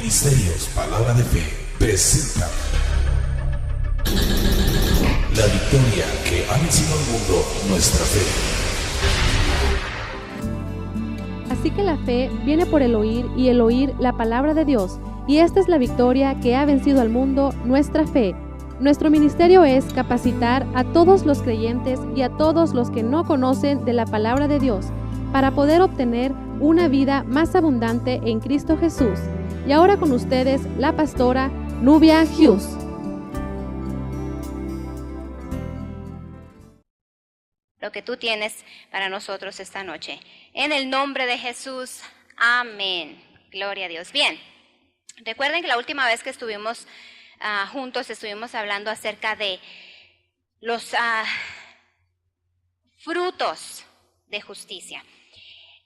Ministerios Palabra de Fe presenta la victoria que ha vencido al mundo, nuestra fe. Así que la fe viene por el oír y el oír la palabra de Dios. Y esta es la victoria que ha vencido al mundo, nuestra fe. Nuestro ministerio es capacitar a todos los creyentes y a todos los que no conocen de la palabra de Dios para poder obtener una vida más abundante en Cristo Jesús. Y ahora con ustedes, la pastora Nubia Hughes. Lo que tú tienes para nosotros esta noche. En el nombre de Jesús, amén. Gloria a Dios. Bien, recuerden que la última vez que estuvimos juntos, estuvimos hablando acerca de los frutos de justicia.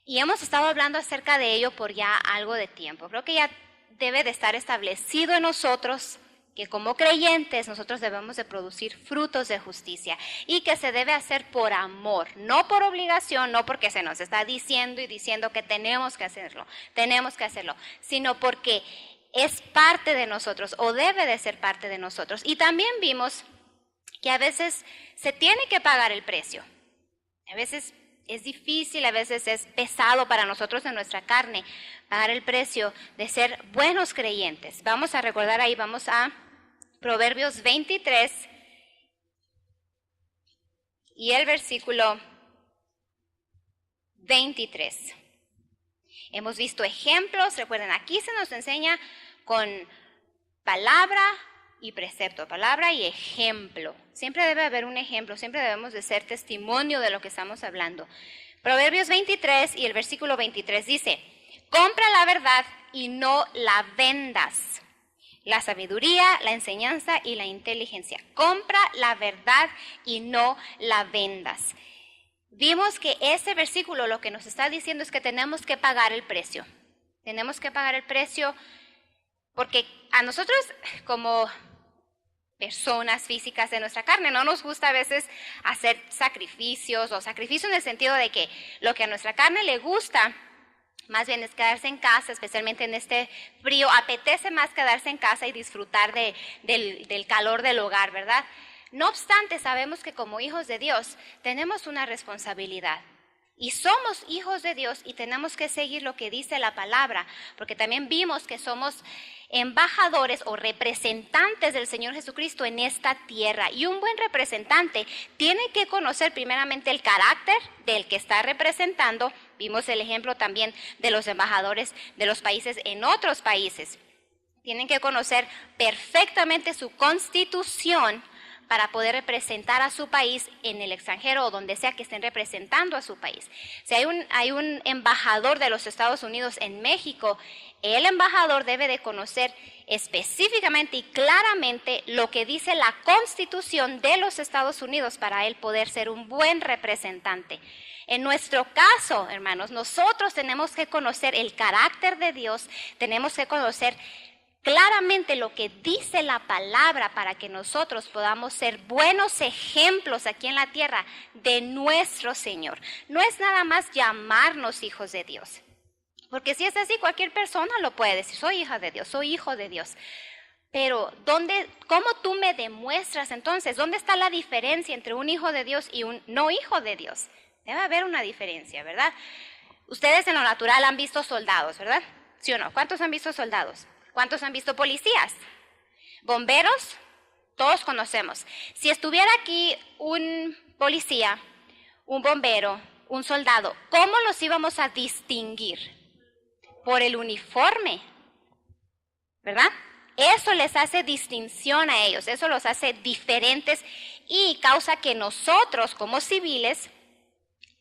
Y hemos estado hablando acerca de ello por ya algo de tiempo. Creo que ya debe de estar establecido en nosotros que como creyentes nosotros debemos de producir frutos de justicia y que se debe hacer por amor, no por obligación, no porque se nos está diciendo y diciendo que tenemos que hacerlo, sino porque es parte de nosotros o debe de ser parte de nosotros. Y también vimos que a veces se tiene que pagar el precio, a veces es difícil, a veces es pesado para nosotros en nuestra carne pagar el precio de ser buenos creyentes. Vamos a recordar ahí, vamos a Proverbios 23 y el versículo 23. Hemos visto ejemplos, recuerden, aquí se nos enseña con palabra y precepto, palabra y ejemplo. Siempre debe haber un ejemplo, siempre debemos de ser testimonio de lo que estamos hablando. Proverbios 23 y el versículo 23 dice: compra la verdad y no la vendas. La sabiduría, la enseñanza y la inteligencia. Compra la verdad y no la vendas. Vimos que ese versículo lo que nos está diciendo es que tenemos que pagar el precio. Tenemos que pagar el precio porque a nosotros como personas físicas de nuestra carne no nos gusta a veces hacer sacrificios o sacrificios en el sentido de que lo que a nuestra carne le gusta más bien es quedarse en casa, especialmente en este frío. Apetece más quedarse en casa y disfrutar del calor del hogar, ¿verdad? No obstante, sabemos que como hijos de Dios tenemos una responsabilidad. Y somos hijos de Dios y tenemos que seguir lo que dice la palabra, porque también vimos que somos embajadores o representantes del Señor Jesucristo en esta tierra. Y un buen representante tiene que conocer primeramente el carácter del que está representando. Vimos el ejemplo también de los embajadores de los países en otros países. Tienen que conocer perfectamente su constitución para poder representar a su país en el extranjero o donde sea que estén representando a su país. Si hay un embajador de los Estados Unidos en México, el embajador debe de conocer específicamente y claramente lo que dice la Constitución de los Estados Unidos para él poder ser un buen representante. En nuestro caso, hermanos, nosotros tenemos que conocer el carácter de Dios, tenemos que conocer claramente lo que dice la palabra para que nosotros podamos ser buenos ejemplos aquí en la tierra de nuestro Señor. No es nada más llamarnos hijos de Dios, porque si es así, cualquier persona lo puede decir: soy hija de Dios, soy hijo de Dios. Pero ¿cómo tú me demuestras entonces? ¿Dónde está la diferencia entre un hijo de Dios y un no hijo de Dios? Debe haber una diferencia, ¿verdad? Ustedes en lo natural han visto soldados, ¿verdad? ¿Sí o no? ¿Cuántos han visto soldados? ¿Cuántos han visto policías? ¿Bomberos? Todos conocemos. Si estuviera aquí un policía, un bombero, un soldado, ¿cómo los íbamos a distinguir? Por el uniforme, ¿verdad? Eso les hace distinción a ellos, eso los hace diferentes y causa que nosotros como civiles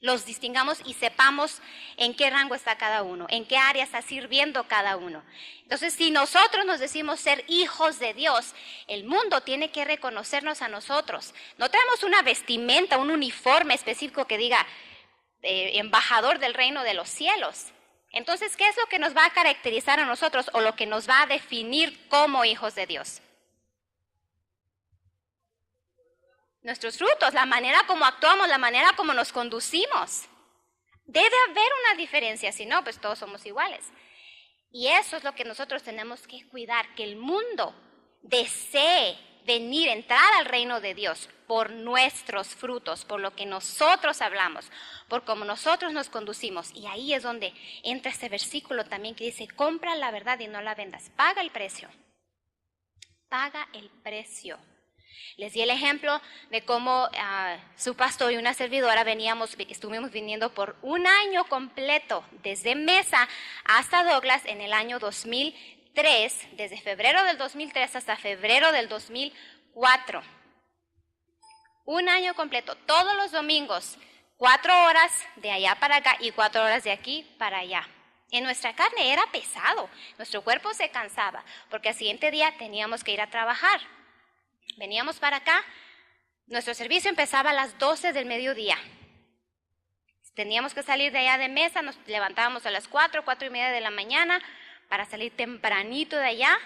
los distingamos y sepamos en qué rango está cada uno, en qué área está sirviendo cada uno. Entonces, si nosotros nos decimos ser hijos de Dios, el mundo tiene que reconocernos a nosotros. No tenemos una vestimenta, un uniforme específico que diga embajador del reino de los cielos. Entonces, ¿qué es lo que nos va a caracterizar a nosotros o lo que nos va a definir como hijos de Dios? Nuestros frutos, la manera como actuamos, la manera como nos conducimos. Debe haber una diferencia, si no, pues todos somos iguales. Y eso es lo que nosotros tenemos que cuidar, que el mundo desee venir, entrar al reino de Dios por nuestros frutos, por lo que nosotros hablamos, por cómo nosotros nos conducimos. Y ahí es donde entra este versículo también que dice, compra la verdad y no la vendas. Paga el precio. Paga el precio. Les di el ejemplo de cómo su pastor y una servidora estuvimos viniendo por un año completo, desde Mesa hasta Douglas en el año 2003, desde febrero del 2003 hasta febrero del 2004. Un año completo, todos los domingos, 4 horas de allá para acá y 4 horas de aquí para allá. En nuestra carne era pesado, nuestro cuerpo se cansaba, porque al siguiente día teníamos que ir a trabajar. Veníamos para acá, nuestro servicio empezaba a las 12 del mediodía. Teníamos que salir de allá de Mesa, nos levantábamos a las 4:30 de la mañana para salir tempranito de allá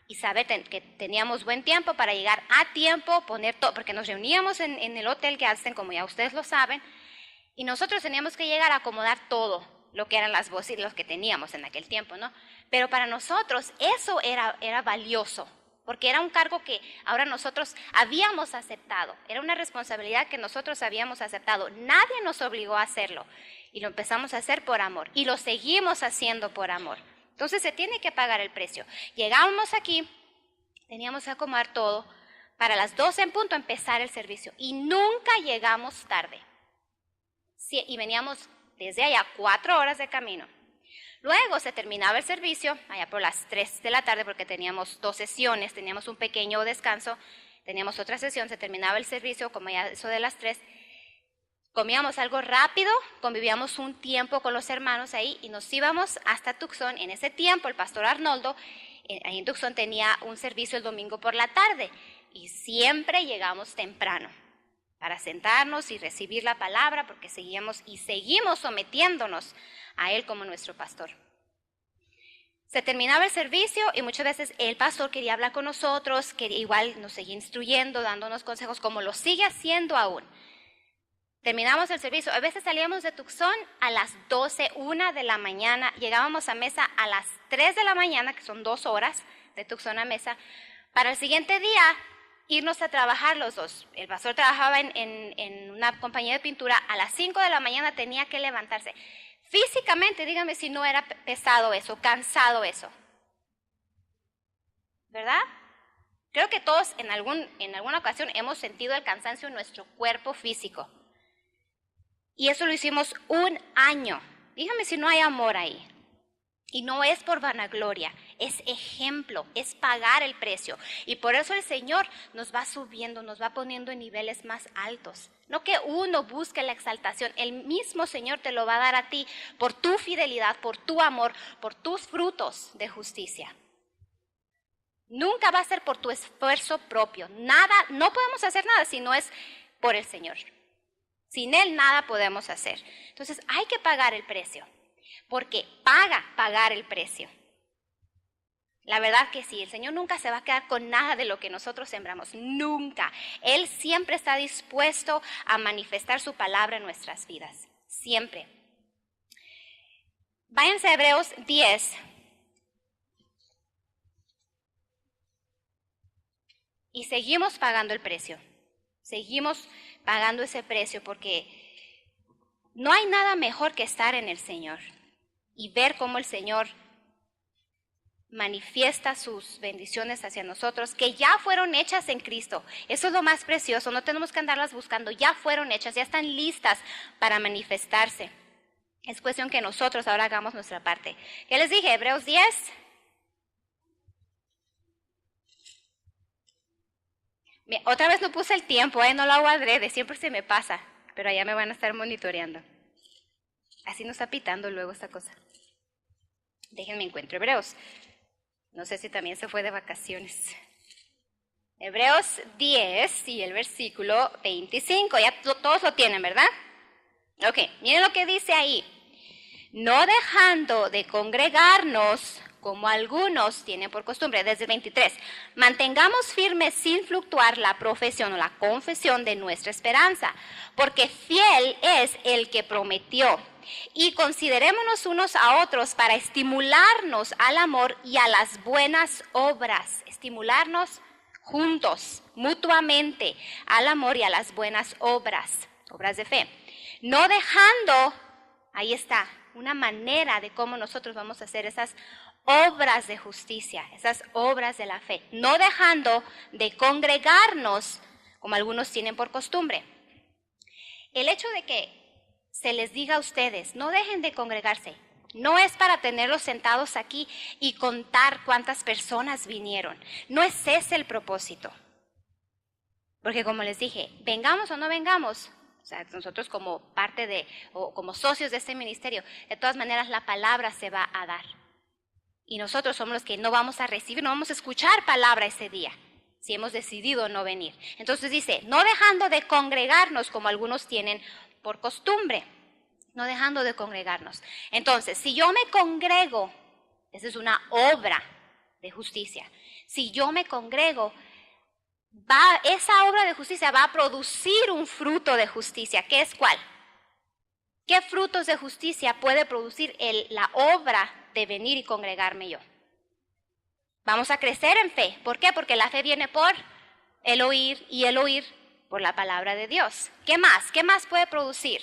y saber que teníamos buen tiempo para llegar a tiempo, poner todo, porque nos reuníamos en el Hotel Gadsden, como ya ustedes lo saben, y nosotros teníamos que llegar a acomodar todo lo que eran las voces, los que teníamos en aquel tiempo, ¿no? Pero para nosotros eso era valioso, porque era un cargo que ahora nosotros habíamos aceptado, era una responsabilidad que nosotros habíamos aceptado, nadie nos obligó a hacerlo, y lo empezamos a hacer por amor, y lo seguimos haciendo por amor. Entonces se tiene que pagar el precio. Llegábamos aquí, teníamos que acomodar todo, para las 12 en punto empezar el servicio, y nunca llegamos tarde. Sí, y veníamos desde allá 4 horas de camino. Luego se terminaba el servicio, allá por las 3 de la tarde, porque teníamos 2 sesiones, teníamos un pequeño descanso, teníamos otra sesión, se terminaba el servicio, como ya eso de las 3, comíamos algo rápido, convivíamos un tiempo con los hermanos ahí y nos íbamos hasta Tucson. En ese tiempo el pastor Arnoldo, ahí en Tucson, tenía un servicio el domingo por la tarde y siempre llegamos temprano para sentarnos y recibir la palabra, porque seguimos sometiéndonos a él como nuestro pastor. Se terminaba el servicio y muchas veces el pastor quería hablar con nosotros, que igual nos seguía instruyendo, dándonos consejos, como lo sigue haciendo aún. Terminamos el servicio, a veces salíamos de Tucson a las 1 de la mañana, llegábamos a Mesa a las 3 de la mañana, que son 2 horas de Tucson a Mesa, para el siguiente día irnos a trabajar los dos. El pastor trabajaba en una compañía de pintura, a las 5 de la mañana tenía que levantarse. Físicamente, dígame si no era pesado eso, cansado eso. ¿Verdad? Creo que todos en alguna ocasión hemos sentido el cansancio en nuestro cuerpo físico. Y eso lo hicimos un año. Dígame si no hay amor ahí. Y no es por vanagloria, es ejemplo, es pagar el precio. Y por eso el Señor nos va subiendo, nos va poniendo en niveles más altos. No que uno busque la exaltación, el mismo Señor te lo va a dar a ti por tu fidelidad, por tu amor, por tus frutos de justicia. Nunca va a ser por tu esfuerzo propio. Nada, no podemos hacer nada si no es por el Señor. Sin Él nada podemos hacer. Entonces hay que pagar el precio. Porque pagar el precio. La verdad que sí, el Señor nunca se va a quedar con nada de lo que nosotros sembramos, nunca. Él siempre está dispuesto a manifestar su palabra en nuestras vidas, siempre. Váyanse a Hebreos 10. Y seguimos pagando el precio, seguimos pagando ese precio porque no hay nada mejor que estar en el Señor y ver cómo el Señor manifiesta sus bendiciones hacia nosotros, que ya fueron hechas en Cristo. Eso es lo más precioso, no tenemos que andarlas buscando, ya fueron hechas, ya están listas para manifestarse. Es cuestión que nosotros ahora hagamos nuestra parte. ¿Qué les dije? Hebreos 10. Bien, otra vez no puse el tiempo, no lo hago adrede, siempre se me pasa, pero allá me van a estar monitoreando. Así nos está pitando luego esta cosa. Déjenme encuentro Hebreos. No sé si también se fue de vacaciones. Hebreos 10 y el versículo 25. Ya todos lo tienen, ¿verdad? Ok, miren lo que dice ahí. No dejando de congregarnos como algunos tienen por costumbre. Desde el 23, mantengamos firme sin fluctuar la profesión o la confesión de nuestra esperanza, porque fiel es el que prometió. Y considerémonos unos a otros para estimularnos al amor y a las buenas obras. Estimularnos juntos, mutuamente, al amor y a las buenas obras, obras de fe. No dejando, ahí está, una manera de cómo nosotros vamos a hacer esas obras de justicia, esas obras de la fe. No dejando de congregarnos, como algunos tienen por costumbre. El hecho de que se les diga a ustedes, no dejen de congregarse, no es para tenerlos sentados aquí y contar cuántas personas vinieron. No es ese el propósito. Porque como les dije, vengamos o no vengamos, o sea, nosotros como parte de, o como socios de este ministerio, de todas maneras la palabra se va a dar. Y nosotros somos los que no vamos a recibir, no vamos a escuchar palabra ese día, si hemos decidido no venir. Entonces dice, no dejando de congregarnos como algunos tienen por costumbre. No dejando de congregarnos. Entonces, si yo me congrego, esa es una obra de justicia. Si yo me congrego, esa obra de justicia va a producir un fruto de justicia. ¿Qué es cuál? ¿Qué frutos de justicia puede producir la obra de venir y congregarme yo? Vamos a crecer en fe. ¿Por qué? Porque la fe viene por el oír y el oír por la palabra de Dios. ¿Qué más? ¿Qué más puede producir?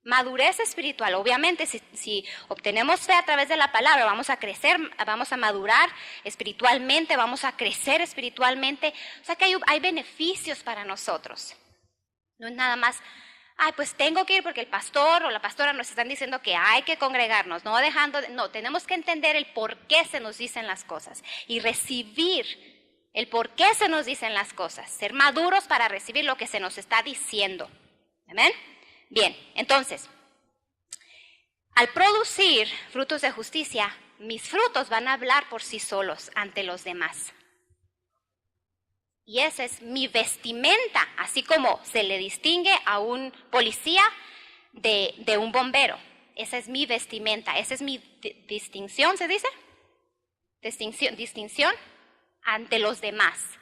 Madurez espiritual. Obviamente, si obtenemos fe a través de la palabra, vamos a crecer, vamos a madurar espiritualmente, vamos a crecer espiritualmente. O sea que hay beneficios para nosotros. No es nada más, pues tengo que ir porque el pastor o la pastora nos están diciendo que hay que congregarnos, no, tenemos que entender el por qué se nos dicen las cosas y recibir el por qué se nos dicen las cosas, ser maduros para recibir lo que se nos está diciendo. ¿Amén? Bien, entonces, al producir frutos de justicia, mis frutos van a hablar por sí solos ante los demás. Y esa es mi vestimenta, así como se le distingue a un policía de un bombero. Esa es mi vestimenta, esa es mi distinción, ¿se dice? Distinción ante los demás.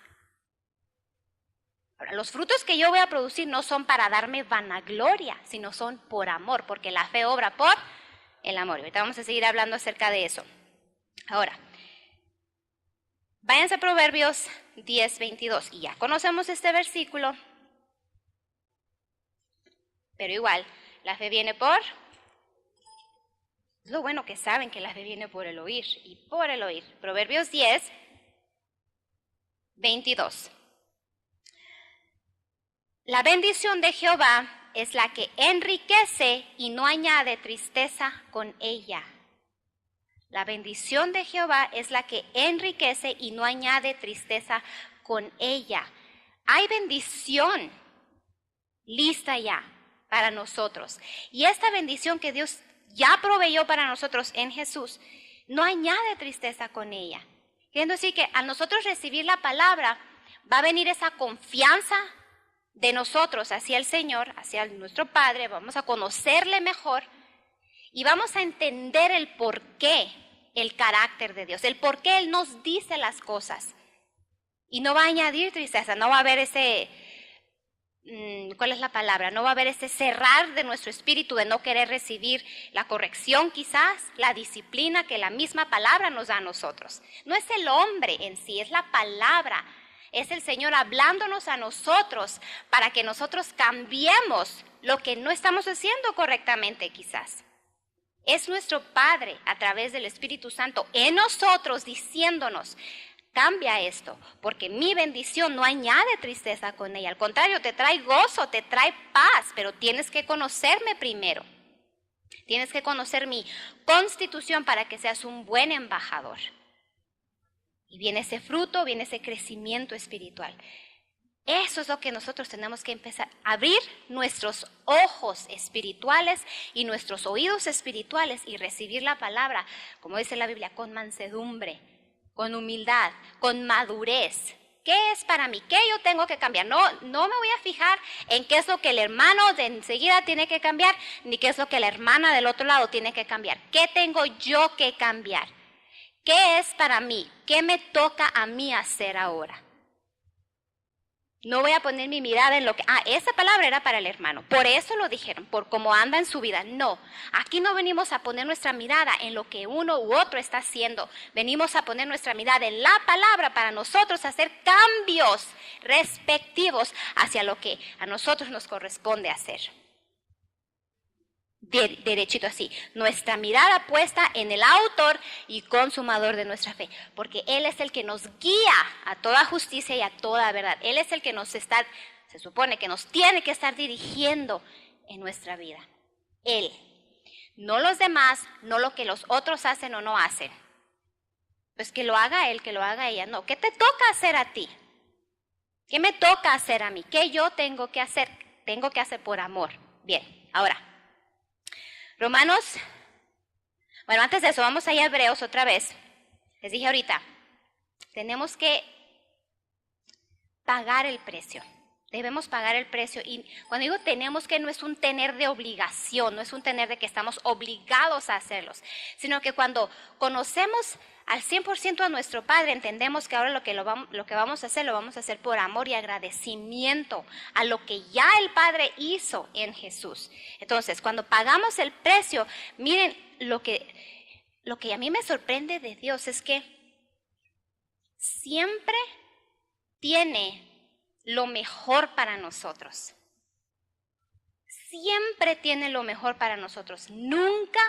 Ahora, los frutos que yo voy a producir no son para darme vanagloria, sino son por amor, porque la fe obra por el amor. Ahorita vamos a seguir hablando acerca de eso. Ahora, váyanse a Proverbios 10:22, y ya conocemos este versículo, pero igual, la fe viene por... Es lo bueno que saben que la fe viene por el oír, y por el oír. Proverbios 10:22. La bendición de Jehová es la que enriquece y no añade tristeza con ella. La bendición de Jehová es la que enriquece y no añade tristeza con ella. Hay bendición lista ya para nosotros. Y esta bendición que Dios ya proveyó para nosotros en Jesús, no añade tristeza con ella. Queriendo decir que al nosotros recibir la palabra, va a venir esa confianza de nosotros hacia el Señor, hacia nuestro Padre, vamos a conocerle mejor y vamos a entender el por qué, el carácter de Dios, el por qué Él nos dice las cosas. Y no va a añadir tristeza, no va a haber ese, ¿cuál es la palabra? No va a haber ese cerrar de nuestro espíritu de no querer recibir la corrección quizás, la disciplina que la misma palabra nos da a nosotros. No es el hombre en sí, es la palabra. Es el Señor hablándonos a nosotros para que nosotros cambiemos lo que no estamos haciendo correctamente quizás. Es nuestro Padre a través del Espíritu Santo en nosotros diciéndonos, cambia esto, porque mi bendición no añade tristeza con ella. Al contrario, te trae gozo, te trae paz, pero tienes que conocerme primero. Tienes que conocer mi constitución para que seas un buen embajador. Y viene ese fruto, viene ese crecimiento espiritual. Eso es lo que nosotros tenemos que empezar a abrir nuestros ojos espirituales y nuestros oídos espirituales y recibir la palabra, como dice la Biblia, con mansedumbre, con humildad, con madurez. ¿Qué es para mí? ¿Qué yo tengo que cambiar? No me voy a fijar en qué es lo que el hermano de enseguida tiene que cambiar, ni qué es lo que la hermana del otro lado tiene que cambiar. ¿Qué tengo yo que cambiar? ¿Qué es para mí? ¿Qué me toca a mí hacer ahora? No voy a poner mi mirada en lo que, esa palabra era para el hermano, por eso lo dijeron, por cómo anda en su vida. No, aquí no venimos a poner nuestra mirada en lo que uno u otro está haciendo. Venimos a poner nuestra mirada en la palabra para nosotros hacer cambios respectivos hacia lo que a nosotros nos corresponde hacer. Derechito así, nuestra mirada puesta en el autor y consumador de nuestra fe, porque Él es el que nos guía a toda justicia y a toda verdad. Él es el que se supone que nos tiene que estar dirigiendo en nuestra vida. Él, no los demás, no lo que los otros hacen o no hacen. Pues que lo haga él, que lo haga ella. No, ¿qué te toca hacer a ti? ¿Qué me toca hacer a mí? ¿Qué yo tengo que hacer? Tengo que hacer por amor. Bien, ahora. Romanos, bueno, antes de eso vamos a ir a Hebreos otra vez. Les dije ahorita, tenemos que pagar el precio. Debemos pagar el precio. Y cuando digo tenemos, que no es un tener de obligación, no es un tener de que estamos obligados a hacerlos, sino que cuando conocemos al 100% a nuestro Padre, entendemos que ahora lo que vamos a hacer, lo vamos a hacer por amor y agradecimiento a lo que ya el Padre hizo en Jesús. Entonces, cuando pagamos el precio, miren, lo que a mí me sorprende de Dios es que siempre tiene lo mejor para nosotros. Siempre tiene lo mejor para nosotros. Nunca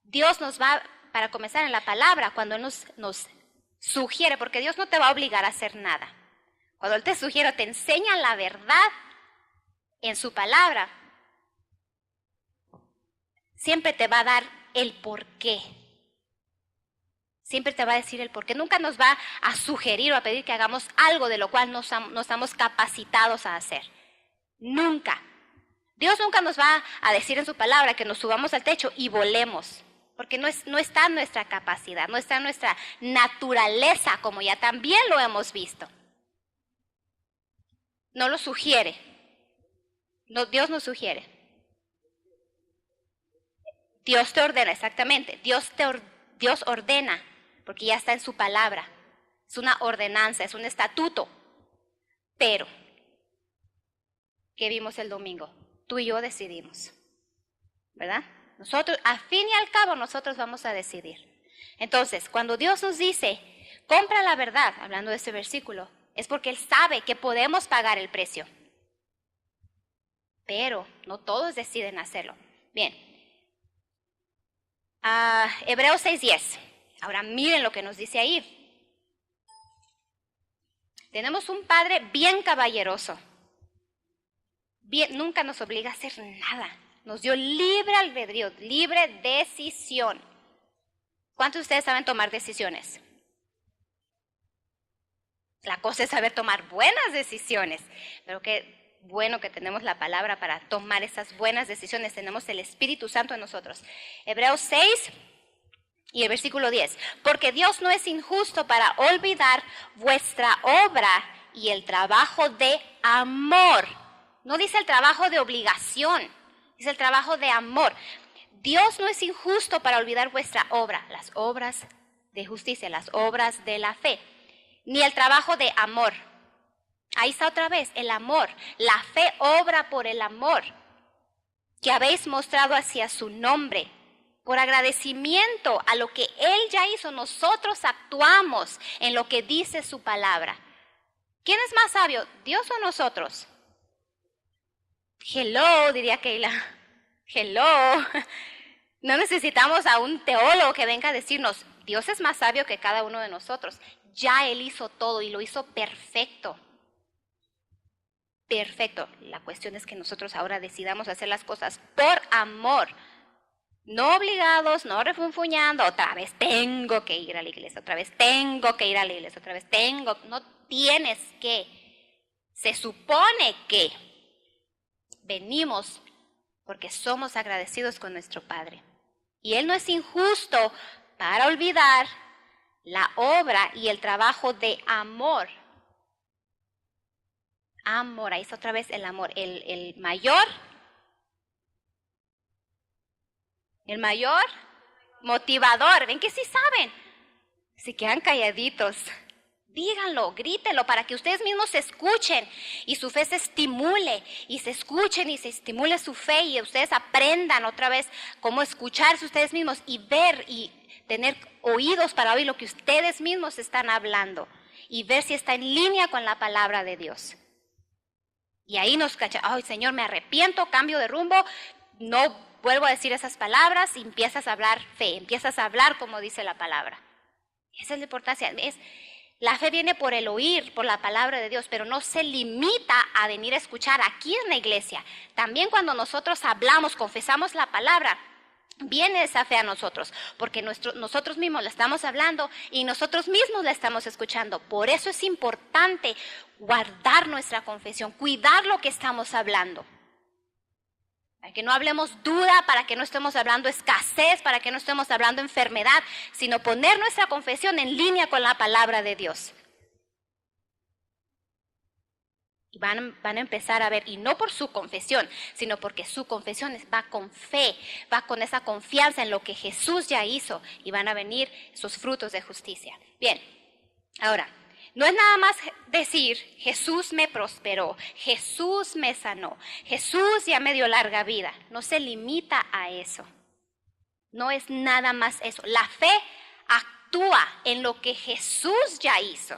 Dios nos va, para comenzar en la palabra, cuando Él nos sugiere, porque Dios no te va a obligar a hacer nada. Cuando Él te sugiere, te enseña la verdad en su palabra, siempre te va a dar el porqué. Siempre te va a decir el porqué. Nunca nos va a sugerir o a pedir que hagamos algo de lo cual no estamos capacitados a hacer. Nunca. Dios nunca nos va a decir en su palabra que nos subamos al techo y volemos. Porque no está en nuestra capacidad, no está en nuestra naturaleza, como ya también lo hemos visto. No lo sugiere. No, Dios nos sugiere. Dios te ordena, exactamente. Dios ordena, porque ya está en su palabra. Es una ordenanza, es un estatuto. Pero, ¿qué vimos el domingo? Tú y yo decidimos, ¿verdad? Nosotros, al fin y al cabo, nosotros vamos a decidir. Entonces, cuando Dios nos dice, compra la verdad, hablando de este versículo, es porque Él sabe que podemos pagar el precio. Pero no todos deciden hacerlo. Bien. Hebreos 6:10. Ahora miren lo que nos dice ahí. Tenemos un Padre bien caballeroso. Nunca nos obliga a hacer nada. Nos dio libre albedrío, libre decisión. ¿Cuántos de ustedes saben tomar decisiones? La cosa es saber tomar buenas decisiones. Pero qué bueno que tenemos la palabra para tomar esas buenas decisiones. Tenemos el Espíritu Santo en nosotros. Hebreos 6 y el versículo 10. Porque Dios no es injusto para olvidar vuestra obra y el trabajo de amor. No dice el trabajo de obligación. Es el trabajo de amor. Dios no es injusto para olvidar vuestra obra, las obras de justicia, las obras de la fe, ni el trabajo de amor. Ahí está otra vez, el amor. La fe obra por el amor que habéis mostrado hacia su nombre. Por agradecimiento a lo que Él ya hizo, nosotros actuamos en lo que dice su palabra. ¿Quién es más sabio, Dios o nosotros? Hello, diría Keila. Hello. No necesitamos a un teólogo que venga a decirnos, Dios es más sabio que cada uno de nosotros. Ya Él hizo todo y lo hizo perfecto. Perfecto. La cuestión es que nosotros ahora decidamos hacer las cosas por amor. No obligados, no refunfuñando. Otra vez tengo que ir a la iglesia, otra vez tengo que ir a la iglesia, otra vez tengo. No tienes que. Se supone que venimos porque somos agradecidos con nuestro Padre. Y Él no es injusto para olvidar la obra y el trabajo de amor. Amor, ahí está otra vez el amor. El mayor motivador. Ven que sí saben. Si quedan calladitos, díganlo, grítenlo para que ustedes mismos se escuchen y su fe se estimule y se escuchen y se estimule su fe y ustedes aprendan otra vez cómo escucharse ustedes mismos y ver y tener oídos para oír lo que ustedes mismos están hablando y ver si está en línea con la palabra de Dios. Y ahí nos cacha, ay Señor, me arrepiento, cambio de rumbo, no vuelvo a decir esas palabras y empiezas a hablar fe, empiezas a hablar como dice la palabra. Esa es la importancia. La fe viene por el oír, por la palabra de Dios, pero no se limita a venir a escuchar aquí en la iglesia. También cuando nosotros hablamos, confesamos la palabra, viene esa fe a nosotros, porque nosotros mismos la estamos hablando y nosotros mismos la estamos escuchando. Por eso es importante guardar nuestra confesión, cuidar lo que estamos hablando. Para que no hablemos duda, para que no estemos hablando escasez, para que no estemos hablando enfermedad, sino poner nuestra confesión en línea con la palabra de Dios. Y van a empezar a ver, y no por su confesión, sino porque su confesión va con fe, va con esa confianza en lo que Jesús ya hizo, y van a venir sus frutos de justicia. Bien, ahora, no es nada más decir, Jesús me prosperó, Jesús me sanó, Jesús ya me dio larga vida. No se limita a eso. No es nada más eso. La fe actúa en lo que Jesús ya hizo.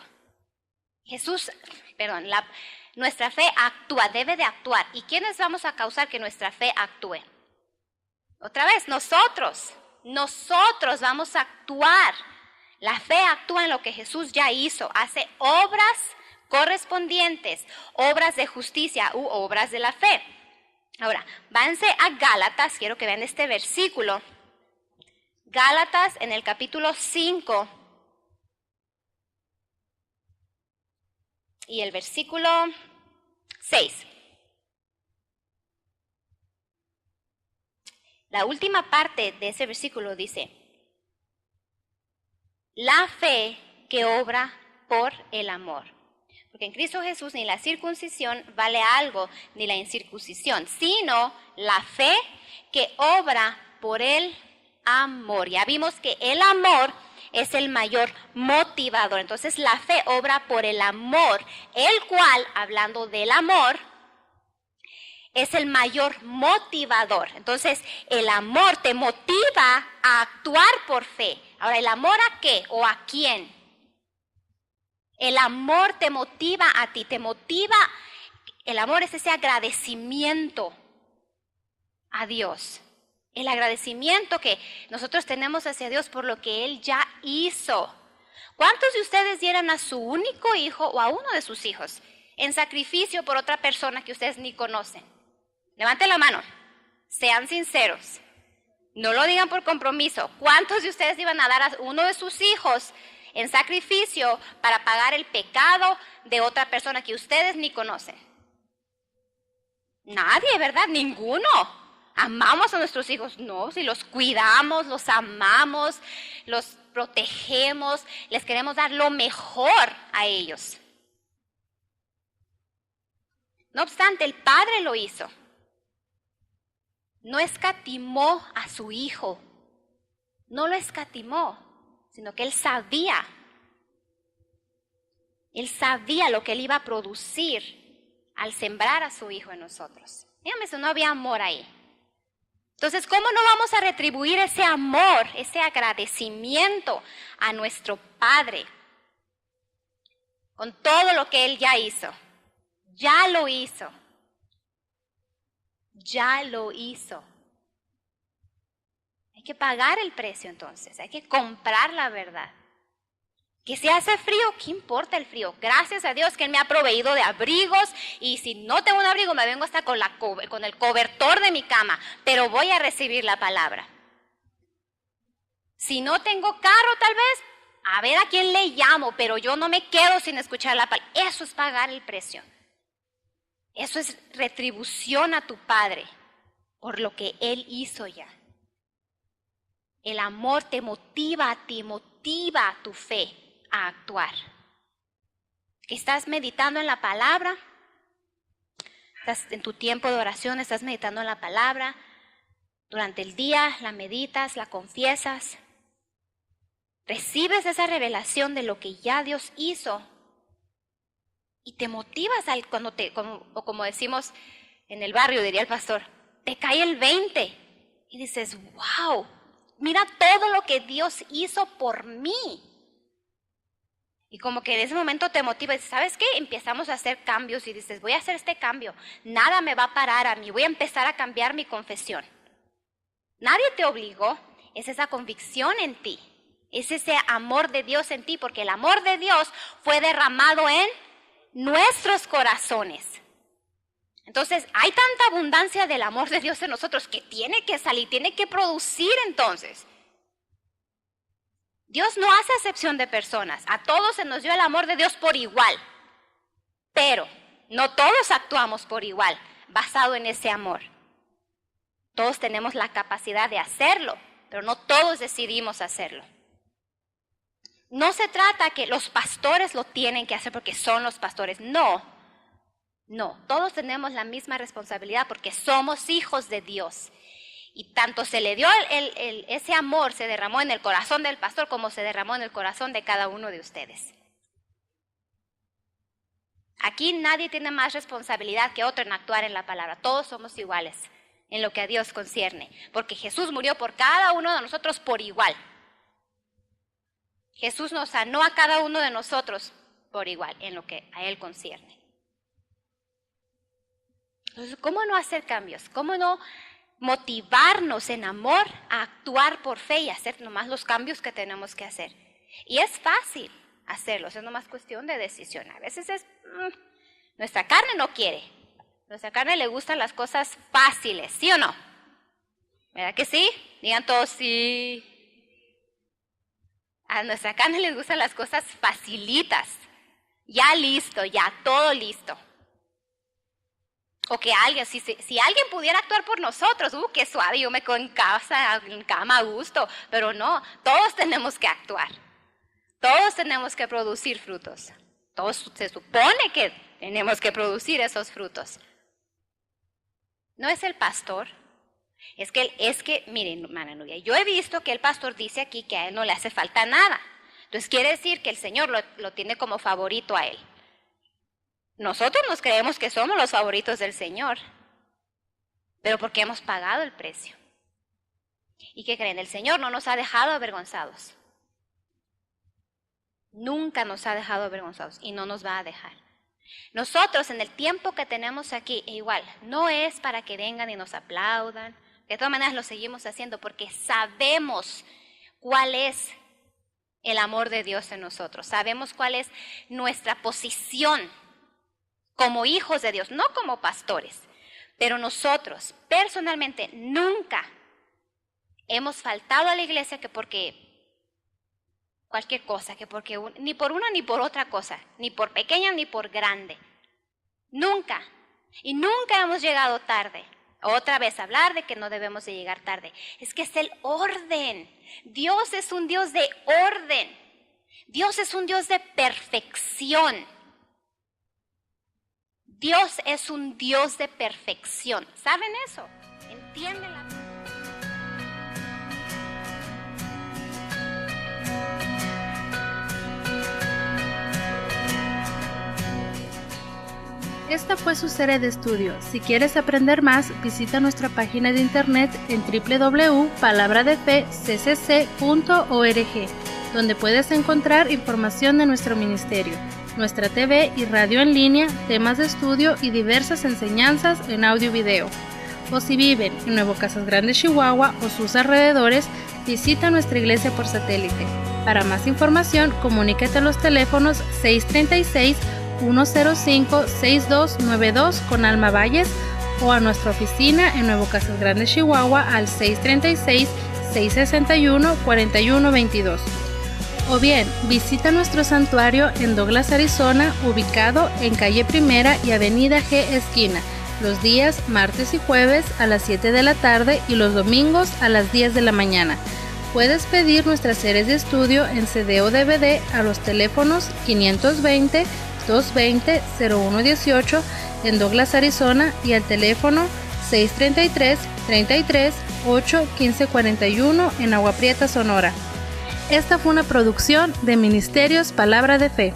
Nuestra fe actúa, debe de actuar. ¿Y quiénes vamos a causar que nuestra fe actúe? Otra vez, nosotros vamos a actuar. La fe actúa en lo que Jesús ya hizo, hace obras correspondientes, obras de justicia u obras de la fe. Ahora, váyanse a Gálatas, quiero que vean este versículo. Gálatas en el capítulo 5 y el versículo 6. La última parte de ese versículo dice, la fe que obra por el amor. Porque en Cristo Jesús ni la circuncisión vale algo, ni la incircuncisión, sino la fe que obra por el amor. Ya vimos que el amor es el mayor motivador. Entonces la fe obra por el amor, el cual, hablando del amor, es el mayor motivador. Entonces, el amor te motiva a actuar por fe. Ahora, ¿el amor a qué o a quién? El amor te motiva a ti, el amor es ese agradecimiento a Dios. El agradecimiento que nosotros tenemos hacia Dios por lo que Él ya hizo. ¿Cuántos de ustedes dieran a su único hijo o a uno de sus hijos en sacrificio por otra persona que ustedes ni conocen? Levanten la mano, sean sinceros, no lo digan por compromiso. ¿Cuántos de ustedes iban a dar a uno de sus hijos en sacrificio para pagar el pecado de otra persona que ustedes ni conocen? Nadie, ¿verdad? Ninguno. ¿Amamos a nuestros hijos? No, si los cuidamos, los amamos, los protegemos, les queremos dar lo mejor a ellos. No obstante, el Padre lo hizo. No escatimó a su hijo, no lo escatimó, sino que Él sabía lo que Él iba a producir al sembrar a su hijo en nosotros. Dígame si no había amor ahí. Entonces, ¿cómo no vamos a retribuir ese amor, ese agradecimiento a nuestro Padre con todo lo que Él ya hizo? Ya lo hizo. Ya lo hizo. Hay que pagar el precio entonces, hay que comprar la verdad. Que si hace frío, ¿qué importa el frío? Gracias a Dios que Él me ha proveído de abrigos y si no tengo un abrigo me vengo hasta con el cobertor de mi cama, pero voy a recibir la palabra. Si no tengo carro tal vez, a ver a quién le llamo, pero yo no me quedo sin escuchar la palabra. Eso es pagar el precio. Eso es retribución a tu Padre por lo que Él hizo ya. El amor te motiva a ti, motiva tu fe a actuar. ¿Estás meditando en la palabra? ¿Estás en tu tiempo de oración? ¿Estás meditando en la palabra? Durante el día la meditas, la confiesas. recibes esa revelación de lo que ya Dios hizo y te motivas cuando como decimos en el barrio, diría el pastor, te cae el 20 y dices, wow, mira todo lo que Dios hizo por mí. Y como que en ese momento te motiva y dices, ¿sabes qué? Empezamos a hacer cambios y dices, voy a hacer este cambio, nada me va a parar a mí, voy a empezar a cambiar mi confesión. Nadie te obligó, es esa convicción en ti, es ese amor de Dios en ti, porque el amor de Dios fue derramado en nuestros corazones. Entonces, hay tanta abundancia del amor de Dios en nosotros que tiene que salir, tiene que producir entonces. Dios no hace acepción de personas, a todos se nos dio el amor de Dios por igual, pero no todos actuamos por igual, basado en ese amor. Todos tenemos la capacidad de hacerlo, pero no todos decidimos hacerlo. No se trata que los pastores lo tienen que hacer porque son los pastores, no, todos tenemos la misma responsabilidad porque somos hijos de Dios. Y tanto se le dio ese amor, se derramó en el corazón del pastor como se derramó en el corazón de cada uno de ustedes. Aquí nadie tiene más responsabilidad que otro en actuar en la palabra. Todos somos iguales en lo que a Dios concierne, porque Jesús murió por cada uno de nosotros por igual. Jesús nos sanó a cada uno de nosotros por igual en lo que a Él concierne. Entonces, ¿cómo no hacer cambios? ¿Cómo no motivarnos en amor a actuar por fe y hacer nomás los cambios que tenemos que hacer? Y es fácil hacerlos, es nomás cuestión de decisión. A veces nuestra carne no quiere, nuestra carne le gustan las cosas fáciles, ¿sí o no? ¿Verdad que sí? Digan todos sí. A nuestra carne les gustan las cosas facilitas, ya listo, ya todo listo. O que alguien, si alguien pudiera actuar por nosotros, qué suave, yo me quedo en cama a gusto, pero no, todos tenemos que actuar, todos tenemos que producir frutos, todos se supone que tenemos que producir esos frutos. No es el pastor, es que, miren, hermana Nubia, yo he visto que el pastor dice aquí que a él no le hace falta nada, entonces quiere decir que el Señor lo tiene como favorito a él. Nosotros nos creemos que somos los favoritos del Señor, pero porque hemos pagado el precio. ¿Y qué creen? El Señor no nos ha dejado avergonzados. Nunca nos ha dejado avergonzados y no nos va a dejar. Nosotros en el tiempo que tenemos aquí, igual, no es para que vengan y nos aplaudan, de todas maneras lo seguimos haciendo porque sabemos cuál es el amor de Dios en nosotros, sabemos cuál es nuestra posición como hijos de Dios, no como pastores, pero nosotros personalmente nunca hemos faltado a la iglesia que porque cualquier cosa, que porque ni por una ni por otra cosa, ni por pequeña ni por grande, nunca, y nunca hemos llegado tarde. Otra vez hablar de que no debemos de llegar tarde, es que es el orden. Dios es un Dios de orden, Dios es un Dios de perfección. Dios es un Dios de perfección. ¿Saben eso? ¿Entienden la... Esta fue su serie de estudio. Si quieres aprender más, visita nuestra página de internet en www.palabradefeccc.org, donde puedes encontrar información de nuestro ministerio, nuestra TV y radio en línea, temas de estudio y diversas enseñanzas en audio y video. O si viven en Nuevo Casas Grandes, Chihuahua o sus alrededores, visita nuestra iglesia por satélite. Para más información, comunícate a los teléfonos 636-105-6292 con Alma Valles o a nuestra oficina en Nuevo Casas Grandes, Chihuahua al 636-661-4122. O bien, visita nuestro santuario en Douglas, Arizona, ubicado en calle Primera y avenida G esquina, los días martes y jueves a las 7 de la tarde y los domingos a las 10 de la mañana. Puedes pedir nuestras series de estudio en CD o DVD a los teléfonos 520-220-0118 en Douglas, Arizona y al teléfono 633-33-8-1541 en Agua Prieta, Sonora. Esta fue una producción de Ministerios Palabra de Fe.